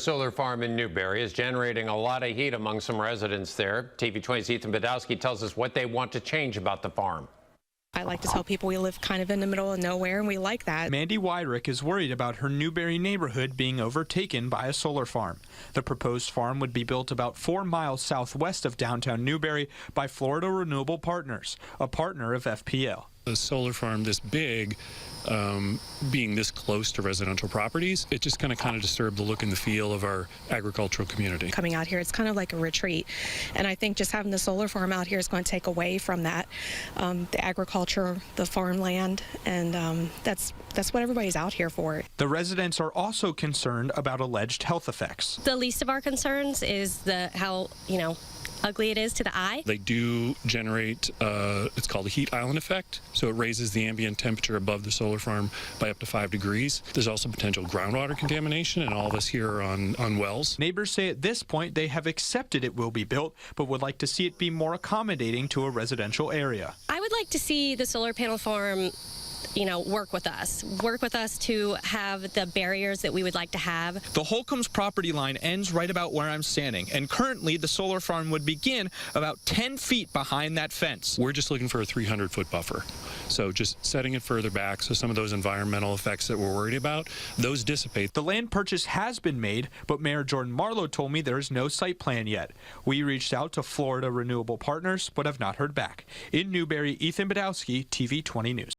Solar farm in Newberry is generating a lot of heat among some residents there. TV 20's Ethan Badowski tells us what they want to change about the farm. I like to tell people we live kind of in the middle of nowhere, and we like that. Mandy Wyrick is worried about her Newberry neighborhood being overtaken by a solar farm. The proposed farm would be built about 4 miles southwest of downtown Newberry by Florida Renewable Partners, a partner of FPL. A solar farm this big, being this close to residential properties, it just kind of disturbed the look and the feel of our agricultural community. Coming out here, it's kind of like a retreat, and I think just having the solar farm out here is going to take away from that, the agriculture, the farmland, and that's what everybody's out here for. The residents are also concerned about alleged health effects. The least of our concerns is how ugly it is to the eye. They do generate, it's called a heat island effect, so it raises the ambient temperature above the solar farm by up to 5 degrees. There's also potential groundwater contamination, and all of us here are on wells. Neighbors say at this point they have accepted it will be built, but would like to see it be more accommodating to a residential area. I would like to see the solar panel farm work with us to have the barriers that we would like to have. The Holcomb's property line ends right about where I'm standing, and currently the solar farm would begin about 10 feet behind that fence. We're just looking for a 300-foot buffer, so just setting it further back so some of those environmental effects that we're worried about, those dissipate. The land purchase has been made, but Mayor Jordan Marlowe told me there is no site plan yet. We reached out to Florida Renewable Partners, but have not heard back. In Newberry, Ethan Badowski, TV 20 News.